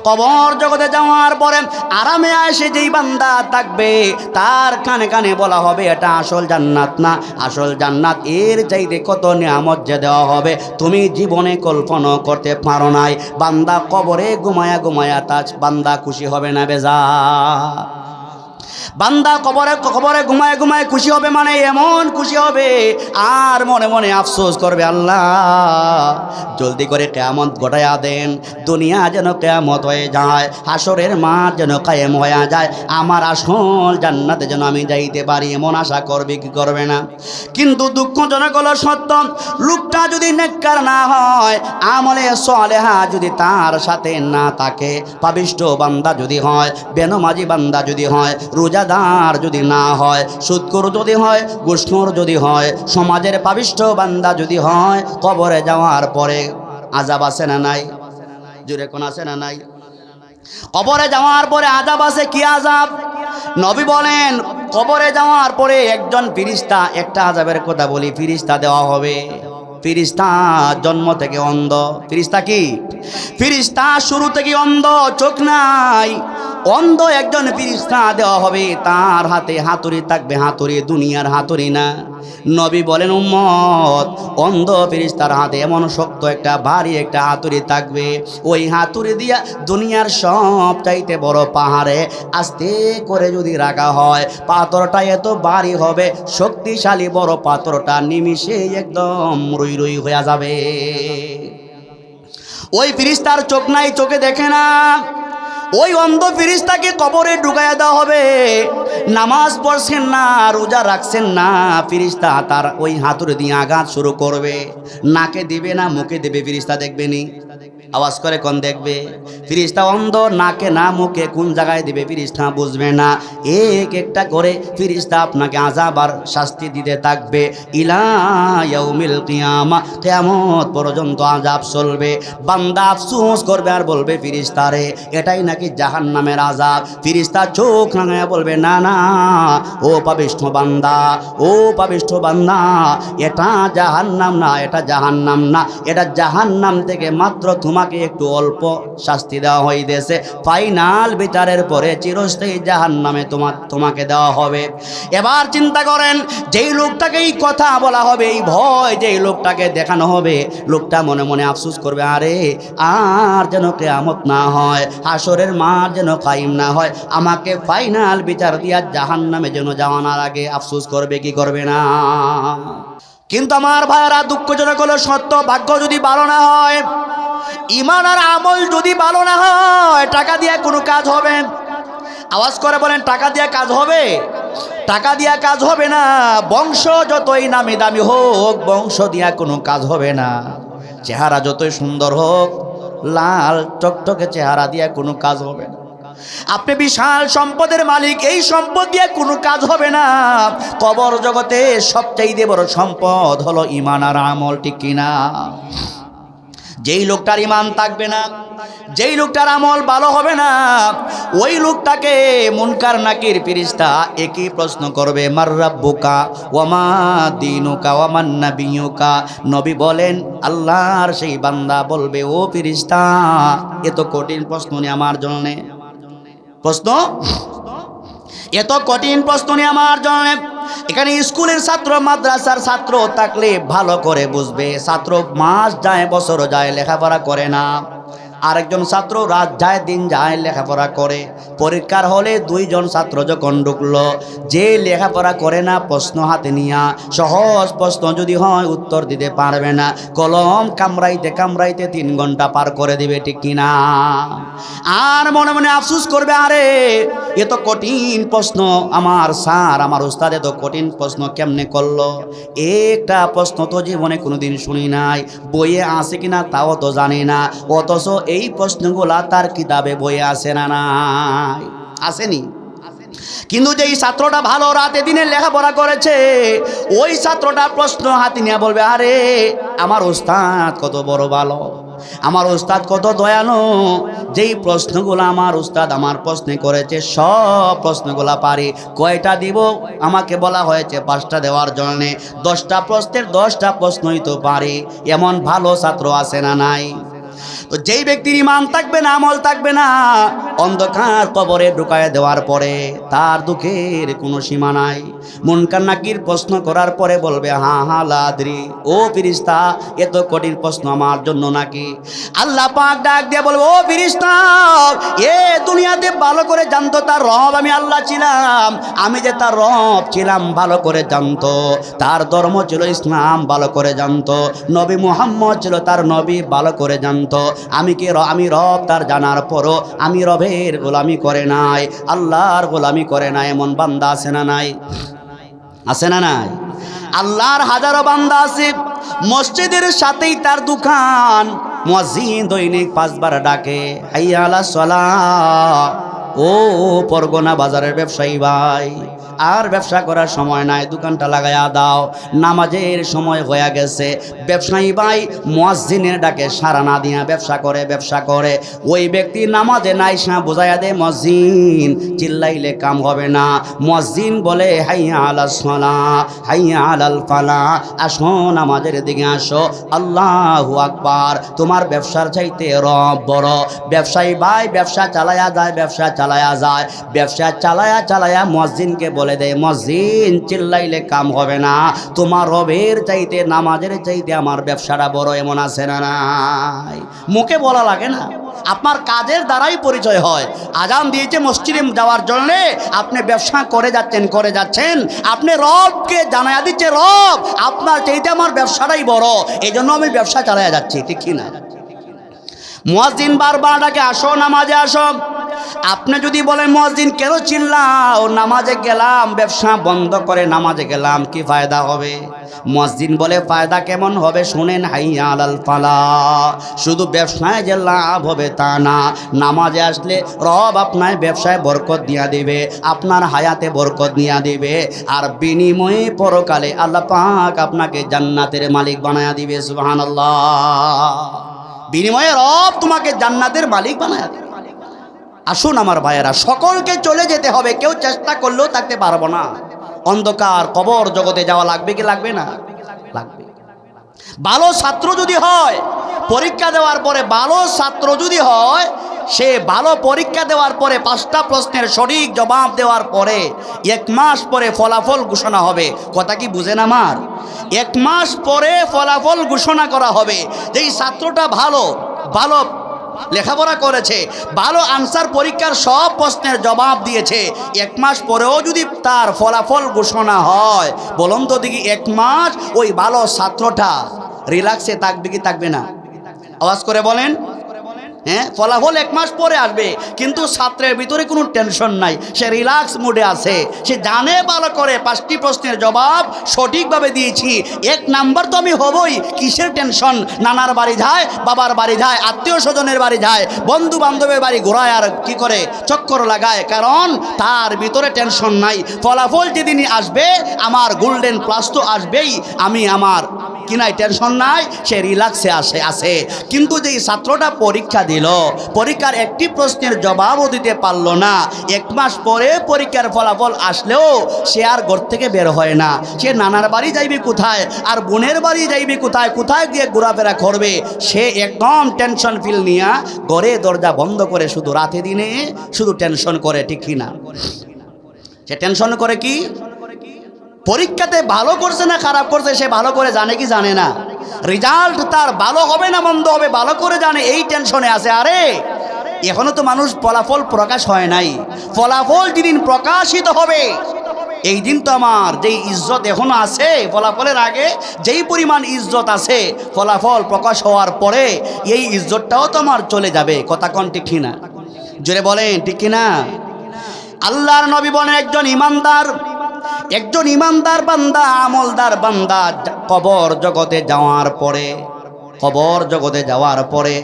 কবর জগতে যাওয়ার পরে আরামে আসে যেই বান্দা থাকবে তার কানে কানে বলা হবে এটা আসল জান্নাত না, আসল জান্নাত এর চাইতে কত নিয়ামত যে দেওয়া হবে তুমি জীবনে কল্পনা করতে পারো নাই। বান্দা কবরে ঘুমায়া ঘুমায়া তাজ বান্দা খুশি হবে না বেজা? বান্দা কবরে ঘুমায় ঘুমায় খুশি হবে, মানে এমন খুশি হবে আর মনে মনে আফসোস করবে, আল্লাহ জলদি করে কিয়ামত ঘটায়া দেন, দুনিয়া যেন কিয়ামত হয়ে যায়, হাসরের মাঠ যেন কায়েম হয়ে যায়, আমার আসল জান্নাতে যেন আমি যাইতে পারি, এমন আশা করবে কি করবে না? কিন্তু দুঃখজনক হলো সত্য, লোকটা যদি নেককার না হয়, আমলে সালেহা যদি তার সাথে না থাকে, পাপিষ্ঠ বান্দা যদি হয়, বেনমাজি বান্দা যদি হয়, রোজাদার যদি না হয়, সুদখোর যদি হয়, ঘুষখোর যদি হয়, সমাজের পাপিষ্ঠ বান্দা যদি হয়, কবরে যাওয়ার পরে আযাব আছে না নাই? জোরে কোন আছে না নাই? কবরে যাওয়ার পরে আযাব আছে। কি আযাব? নবী বলেন কবরে যাওয়ার পরে একজন ফেরেশতা, একটা আযাবের কথা বলি, ফেরেশতা দেওয়া হবে। ফেরেশতা জন্ম থেকে অন্ধ। ফেরেশতা কি? ফেরেশতা শুরু থেকে অন্ধ, চোখ নাই, অন্ধ একজন ফেরেশতা দেওয়া হবে। তার হাতে হাতুড়ি থাকবে, হাতুড়ি দুনিয়ার হাতুড়ি না। নবী বলেন উম্মত, অন্ধ ফেরেশতার হাতে এমন শক্ত একটা ভারী একটা হাতুড়ি থাকবে, ওই হাতুড়ি দিয়া দুনিয়ার সব চাইতে বড় পাহাড়ে আস্তে করে যদি রাখা হয়, পাথরটা এত ভারী হবে, শক্তিশালী বড় পাথরটা নিমিষে একদম রুই রুই হয়ে যাবে। ওই ফেরেশতার চোখ নাই, চোখে দেখে না। ওই অন্ধ ফেরেশতাকে কবরে ঢুকাইয়া দেওয়া হবে। নামাজ পড়ছেন না, রোজা রাখছেন না, ফেরেশতা তার ওই হাতুড়ি দিয়ে আঘাত শুরু করবে। নাকে দিবে না মুখে দেবে, ফেরেশতা দেখবেনি? আওয়াজ করে কোন দেখবে? ফেরেশতা অন্ধ, নাকে না মুখে কোন জায়গায় দিবে ফেরেশতা বুঝবে না। এক একটা করে ফেরেশতা আপনাকে আযাব আর শাস্তি দিতে থাকবে ইলা ইয়াউমিল কিয়ামা, কিয়ামত পর্যন্ত আযাব চলবে। বান্দা আফসোস করবে আর বলবে ফেরেশতারে এটাই নাকি জাহান্নামের আযাব? ফেরেশতা চোখ রাঙায়া বলবে না না ও পাপিষ্ঠ বান্দা, ও পাপিষ্ঠ বান্দা, এটা জাহান্নাম না, এটা জাহান্নাম না, এটা জাহান্নাম থেকে মাত্র তোমাকে একটু অল্প শাস্তি দেওয়া হইতেছে, ফাইনাল বিচারের পরে চিরস্থায়ী জাহান্নামে তোমাকে দেওয়া হবে। এবার চিন্তা করেন, যেই লোকটাকে এই কথা বলা হবে, এই ভয় যেই লোকটাকে দেখানো হবে, লোকটা মনে মনে আফসোস করবে, আরে আর যেন কিয়ামত না হয়, হাসরের মাঠ যেন কায়েম না হয়, আমাকে ফাইনাল বিচার দিয়া জাহান্নামে যেন যাওয়ার আগে আফসোস করবে কি করবে না? কিন্তু আমার ভাইয়েরা, দুঃখজনক হলো সত্য, ভাগ্য যদি ভালো না হয়, ঈমান আর আমল যদি ভালো না হয়, টাকা দিয়ে কোনো কাজ হবে? আওয়াজ করে বলেন, টাকা দিয়ে কাজ হবে? টাকা দিয়া কাজ হবে না। বংশ যতই নামি দামি হোক, বংশ দিয়া কোনো কাজ হবে না। চেহারা যতই সুন্দর হোক, লাল টকটকে চেহারা দিয়া কোনো কাজ হবে না। আপনি বিশাল সম্পদের মালিক, এই সম্পদ দিয়ে কোনো কাজ হবে না। কবর জগতে সবচাইতে বড় সম্পদ হলো ঈমান আর আমল, ঠিক কিনা? যেই লোকটার ঈমান থাকবে না, যেই লোকটার আমল ভালো হবে না, ওই লোকটাকে মুনকার নাকির ফেরেশতা একই প্রশ্ন করবে, মার রাব্বুকা ওয়া মা দীনুকা ওয়া মান নাবিয়ুকা। নবী বলেন, আল্লাহর সেই বান্দা বলবে, ও ফেরেশতা, এত কঠিন প্রশ্ন নিয়ে আমার জন্য, প্রশ্ন এত কঠিন প্রশ্ন নিয়ে আমার জন্য। এখানে স্কুলের ছাত্র, মাদ্রাসার ছাত্র থাকলে ভালো করে বুঝবে, ছাত্র মাস যায় বছর যায় লেখাপড়া করে না, আরেকজন ছাত্র রাত যায় দিন যায় লেখাপড়া করে। পরীক্ষার হলে দুইজন ছাত্র যখন ঢুকলো, যে লেখাপড়া করে না প্রশ্ন হাতে নিয়া, সহজ প্রশ্ন যদি হয় উত্তর দিতে পারবে না, কলম কামড়াইতে কামড়াইতে 3 ঘন্টা পার করে দিবে, ঠিক কিনা? আর মনে মনে আফসোস করবে, আরে এত কঠিন প্রশ্ন আমার স্যার, আমার উস্তাদ এত কঠিন প্রশ্ন কেমনে করলো? একটা প্রশ্ন তো জীবনে কোনোদিন শুনি নাই, বইয়ে আছে কিনা তাও তো জানি না, অথচ এই প্রশ্নগুলা তার কিতাবে বইয়ে আছে না নাই? আসেনি? কিন্তু যেই ছাত্রটা ভালো রাতে দিনে লেখাপড়া করেছে, ওই ছাত্রটা প্রশ্ন হাতে নিয়ে বলবে, আরে আমার উস্তাদ কত বড় ভালো, আমার উস্তাদ কত দয়ালু, যেই প্রশ্নগুলো আমার উস্তাদ আমার প্রশ্নে করেছে সব প্রশ্নগুলা পারি। কয়টা দিব? আমাকে বলা হয়েছে 5টা দেওয়ার জন্যে, 10টা প্রশ্নের 10টা প্রশ্নই তো পারি। এমন ভালো ছাত্র আছে না নাই? তো যেই ব্যক্তির ঈমান থাকবে না, আমল থাকবে না, অন্ধকার কবরে ঢুকায় দেওয়ার পরে তার দুঃখের কোনো সীমা নাই। মুনকার নাকির প্রশ্ন করার পরে বলবে হা হা লাদ্রি, ও ফেরেশতা এত কঠিন প্রশ্ন আমার জন্য নাকি? আল্লাহ পাক ডাক দিয়ে বলবে, ও ফেরেশতা, এ দুনিয়াতে ভালো করে জানতো তার রব আমি আল্লাহ ছিলাম, আমি যে তার রব ছিলাম ভালো করে জানতো, তার ধর্ম ছিল ইসলাম ভালো করে জানতো, নবী মুহাম্মদ ছিল তার নবী ভালো করে জানতো, আমি রব তার জানার পরও আমি রবের গোলামি করে নাই, আল্লাহর গোলামি করে নাই। এমন বান্দা আছে না নাই? আছে না নাই? আল্লাহর হাজারো বান্দা আছে, মসজিদের সাথেই তার দোকান, মুয়াজ্জিন দৈনিক 5 বার ডাকে হাইয়া আলাস সালাহ। ও পরগনা বাজারের ব্যবসায়ী ভাই, আর ব্যবসা করার সময় নাই, দোকানটা লাগাইয়া দাও, নামাজের সময় হয়ে গেছে। ব্যবসায়ী ভাই মুয়াজ্জিনের ডাকে সাড়া না দিয়া ব্যবসা করে ওই ব্যক্তি নামাজে নাই সা বুঝাইয়া দে, মুয়াজ্জিন চিল্লাইলে কাম হবে না। মুয়াজ্জিন বলে হাইয়া আলাস সালাহ হাইয়া আলাল ফালাহ, আসো নামাজের দিকে আসো, আল্লাহু আকবার, তোমার ব্যবসার চাইতে রব বড়। ব্যবসায়ী ভাই ব্যবসা চালায়া যায়, ব্যবসা চালায়া মুয়াজ্জিনকে বলে দেয়, মুয়াজ্জিন চিল্লাইলে কাম হবে না, তোমার রবের চাইতে নামাজের চাইতে আমার ব্যবসাটা বড়। এমন আছে না নাই? মুখে বলা লাগে না, আপনার কাজের দ্বারাই পরিচয় হয়। আজান দিয়েছে মসজিদে যাওয়ার জন্য, আপনি ব্যবসা করে যাচ্ছেন, আপনি রবকে জানায়া দিচ্ছে, রব আপনার চাইতে আমার ব্যবসাটাই বড়, এই জন্য আমি ব্যবসা চালায়া যাচ্ছি, ঠিক কি না? মুয়াজ্জিন বারবার ডাকে, আসো নামাজে আসো। আপনি যদি বলেন মুয়াজ্জিন কেন চিল্লাও, নামাজে গেলাম, ব্যবসা বন্ধ করে নামাজে গেলাম, কি ফায়দা হবে? মুয়াজ্জিন বলে ফায়দা কেমন হবে শুনেন, হাইয়া আলাল ফালাহ। শুধু ব্যবসায় যে লাভ হবে তা না, নামাজে আসলে রব আপনার ব্যবসায় বরকত দিয়া দিবে, আপনার হায়াতে বরকত দিয়া দিবে, আর বিনিময়ে পরকালে আল্লাহ পাক আপনাকে জান্নাতের মালিক বানায়া দিবে। সুবহানাল্লাহ। বিনিময়ে রব তোমাকে জান্নাতের মালিক বানায়া দিবে। আসুন আমার ভাইয়েরা, সকলকে চলে যেতে হবে, কেউ চেষ্টা করলেও থাকতে পারবো না। অন্ধকার কবর জগতে যাওয়া লাগবে কি লাগবে না? লাগবে। ভালো ছাত্র যদি হয়, পরীক্ষা দেওয়ার পরে ভালো ছাত্র যদি হয়, সে ভালো পরীক্ষা দেওয়ার পরে 5টা প্রশ্নের সঠিক জবাব দেওয়ার পরে 1 মাস পরে ফলাফল ঘোষণা হবে। কথা কি বুঝেন আমার? 1 মাস পরে ফলাফল ঘোষণা করা হবে। যেই ছাত্রটা ভালো লেখাপড়া করেছে, ভালো আনসার পরীক্ষার সব প্রশ্নের জবাব দিয়েছে, 1 মাস পরেও যদি তার ফলাফল ঘোষণা হয়, বলুন তো দেখি 1 মাস ওই ভালো ছাত্রটা রিল্যাক্সে থাকবে কি থাকবে না? আওয়াজ করে বলেন। হ্যাঁ, ফলাফল 1 মাস পরে আসবে, কিন্তু ছাত্রের ভিতরে কোনো টেনশন নাই, সে রিল্যাক্স মুডে আছে, সে জানে ভালো করে 5টি প্রশ্নের জবাব সঠিকভাবে দিয়েছি, 1 নাম্বার তো আমি হবই, কিসের টেনশন? নানার বাড়ি যায়, বাবার বাড়ি যায়, আত্মীয় স্বজনের বাড়ি যায়, বন্ধু বান্ধবের বাড়ি ঘোরায় আর কি করে চক্কর লাগায়, কারণ তার ভিতরে টেনশন নাই। ফলাফল যেদিন আসবে আমার গোল্ডেন প্লাস তো আসবেই, আমি আমার কি নাই টেনশন নাই, সে রিল্যাক্সে আসে। কিন্তু যেই ছাত্রটা পরীক্ষা দিল, পরীক্ষার একটি প্রশ্নের জবাবও দিতে পারলো না, 1 মাস পরে পরীক্ষার ফলাফল আসলেও সে আর ঘর থেকে বের হয় না, সে নানার বাড়ি যাইবে কোথায়, আর বোনের বাড়ি যাইবে কোথায় গিয়ে ঘোরাফেরা করবে, সে একদম টেনশন ফিল নিয়ে ঘরে দরজা বন্ধ করে শুধু রাতে দিনে শুধু টেনশন করে, ঠিক কিনা? সে টেনশন করে কি? পরীক্ষাতে ভালো করছে না খারাপ করছে সে ভালো করে জানে কি জানে না? রেজাল্ট তার ভালো হবে না মন্দ হবে ভালো করে জানে, এই টেনশনে আছে। আরে এখনো তো মানুষ ফলাফল প্রকাশ হয় নাই, ফলাফল যেদিন প্রকাশিত হবে এই দিন তো আমার যেই ইজ্জত এখনো আছে, ফলাফলের আগে যেই পরিমাণ ইজ্জত আছে, ফলাফল প্রকাশ হওয়ার পরে এই ইজ্জতটাও তো আমার চলে যাবে। কথা কোন ঠিক কিনা? জোরে বলেন ঠিক কিনা? আল্লাহর নবী বলেন একজন ইমানদার বান্দা, আমলদার বান্দা কবর জগতে যাওয়ার পরে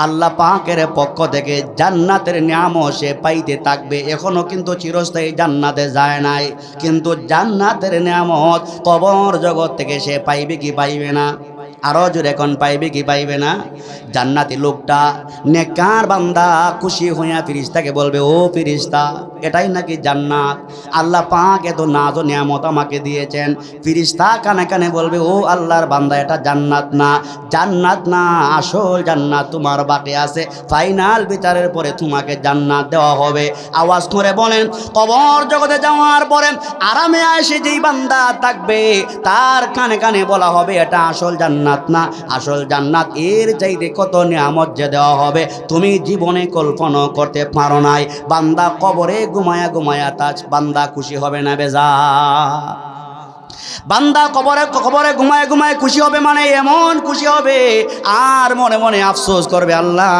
আল্লাহ পাকের পক্ষ থেকে জান্নাতের নিয়ামত সে পাইতে থাকবে। এখনো কিন্তু চিরস্থায়ী জান্নাতে যায় নাই, কিন্তু জান্নাতের নিয়ামত কবর জগৎ থেকে সে পাইবে কি পাইবে না? আরো জোরে এখন পাইবে কি পাইবে না? জান্নাতি লোকটা নেককার বান্দা খুশি হইয়া ফেরেশতাকে বলবে, ও ফেরেশতা, এটাই নাকি জান্নাত? আল্লাহ পাক এত নাজ ও নিয়ামত আমাকে দিয়েছেন। ফেরেশতা কানে কানে বলবে, ও আল্লাহর বান্দা, এটা জান্নাত না, জান্নাত না, আসল জান্নাত তোমার বাকি আছে। ফাইনাল বিচারের পরে তোমাকে জান্নাত দেওয়া হবে। আওয়াজ করে বলেন, কবর জগতে যাওয়ার পরে আরামে আসে যেই বান্দা থাকবে তার কানে কানে বলা হবে, এটা আসল জান্নাত না, আসল জান্নাত এর চাইতে কত নিয়ামত যে দেওয়া হবে তুমি জীবনে কল্পনা করতে পারো নাই। বান্দা কবরে ঘুমায়া ঘুমায়া তাজ বান্দা খুশি হবে না বেজা? বান্দা কবরে ঘুমায় ঘুমায় খুশি হবে, মানে এমন খুশি হবে আর মনে মনে আফসোস করবে, আল্লাহ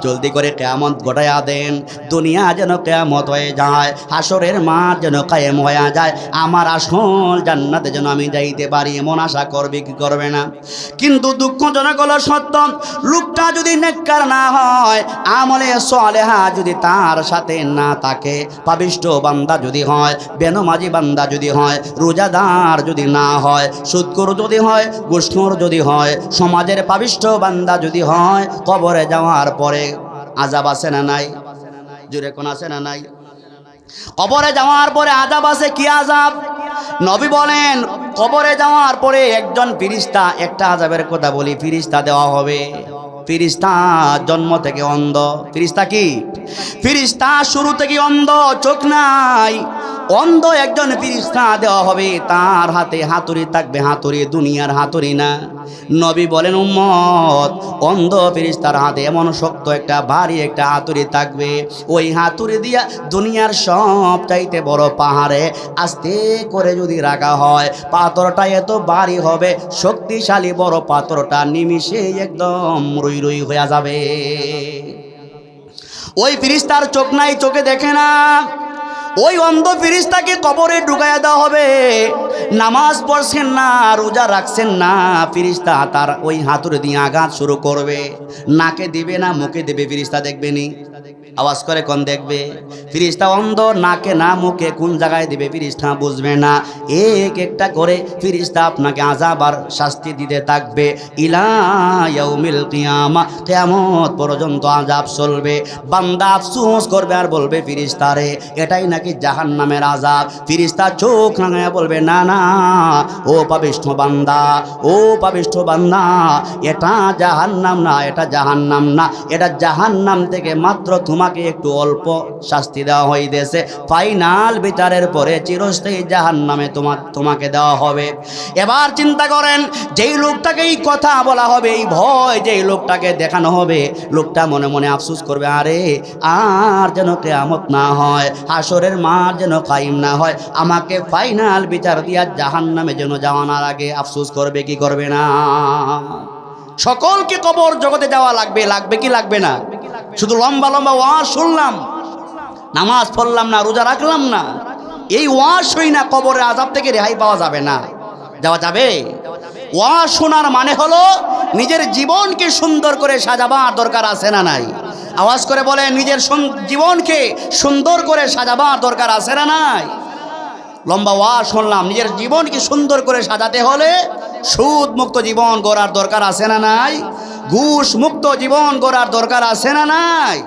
জলদি করে কিয়ামত ঘটায়া দেন, দুনিয়া যেন কিয়ামত হয়ে যায়, হাসরের মাঠ যেন কায়েম হয়ে যায়, আমার আসল জান্নাতে যেন আমি যাইতে পারি, এমন আশা করবে কি করবে না? কিন্তু দুঃখজনক হলো সত্য, লোকটা যদি নেককার না হয়, আমলে সালেহা যদি তার সাথে না থাকে, পাপিষ্ঠ বান্দা যদি হয়, বেনমাজি বান্দা যদি হয়, রোজাদার যদি না হয়, সুদখোর যদি হয়, ঘুষখোর যদি হয়, সমাজের পাপিষ্ঠ বান্দা যদি হয়, কবরে যাওয়ার পরে আযাব আছে না নাই? জোরে কোন আছে না নাই? কবরে যাওয়ার পরে আযাব আছে। কি আযাব? নবী বলেন, কবরে যাওয়ার পরে একজন ফেরেশতা, একটা আযাবের কথা বলি, ফেরেশতা দেওয়া হবে। ফেরেশতা জন্ম থেকে অন্ধ। ফেরেশতা কি? ফেরেশতা শুরু থেকে অন্ধ, চোখ নাই, অন্ধ একজন ফেরেশতা দেওয়া হবে। তার হাতে হাতুড়ি থাকবে, হাতুড়ি দুনিয়ার হাতুড়ি না। নবী বলেন, উম্মত, অন্ধ ফেরেশতার হাতে এমন শক্ত একটা ভারী একটা হাতুড়ি থাকবে, ওই হাতুড়ি দিয়া দুনিয়ার সব চাইতে বড় পাহাড়ে আস্তে করে যদি রাখা হয়, পাথরটা এত ভারী হবে, শক্তিশালী বড় পাথরটা নিমিষে একদম রুই রুই হয়ে যাবে। ওই ফেরেশতার চোখ নাই, চোখে দেখে না। ওই অন্ধ ফেরেশতাকে কবরে ঢুকাইয়া দেওয়া হবে। নামাজ পড়ছেন না, রোজা রাখছেন না, ফেরেশতা তার ওই হাতুড়ি দিয়ে আঘাত শুরু করবে। নাকে দিবে না, মুখে দেবে, ফেরেশতা দেখবেনি? আওয়াজ করে কোন দেখবে? ফেরেশতা অন্ধ, নাকে না মুখে কোন জায়গায় দিবে ফেরেশতা বুঝবে না। এক একটা করে ফেরেশতা আপনাকে আযাব আর শাস্তি দিতে থাকবে ইলা ইয়াউমিল কিয়ামা, কিয়ামত পর্যন্ত আযাব চলবে। বান্দা আফসোস করবে আর বলবে, ফেরেশতারে এটাই নাকি জাহান্নামের আযাব? ফেরেশতা চোখ রাঙায়া বলবে, না না ও পাপিষ্ঠ বান্দা, ও পাপিষ্ঠ বান্দা, এটা জাহান্নাম না, এটা জাহান্নাম না, এটা জাহান্নাম থেকে মাত্র তোমাকে একটু অল্প শাস্তি দেওয়া হইতেছে, ফাইনাল বিচারের পরে চিরস্থায়ী জাহান্নামে তোমাকে দেওয়া হবে। এবার চিন্তা করেন, যেই লোকটাকে এই কথা বলা হবে, এই ভয় যেই লোকটাকে দেখানো হবে, লোকটা মনে মনে আফসোস করবে, আরে আর যেন কিয়ামত না হয়, হাসরের মাঠ যেন কায়েম না হয়, আমাকে ফাইনাল বিচার দিয়া জাহান্নামে যেন যাওয়ার আগে আফসোস করবে কি করবে না? সকলকে কবর জগতে যাওয়া লাগবে, লাগবে কি লাগবে না? শুধু লম্বা লম্বা ওয়াজ শুনলাম, নামাজ পড়লাম না, রোজা রাখলাম না, এই ওয়াজ শুই না, কবরের আযাব থেকে রেহাই পাওয়া যাবে না। যাওয়া যাবে? ওয়াজ শোনার মানে হলো নিজের জীবনকে সুন্দর করে সাজাবার দরকার আছে না নাই? আওয়াজ করে বলে, নিজের জীবনকে সুন্দর করে সাজাবার দরকার আছে না নাই? লম্বা ওয়াজ শুনলাম, নিজের জীবনকে সুন্দর করে সাজাতে হলে সুদ মুক্ত জীবন গড়ার দরকার আছে না নাই? ঘুষ মুক্ত জীবন গড়ার দরকার আছে না নাই?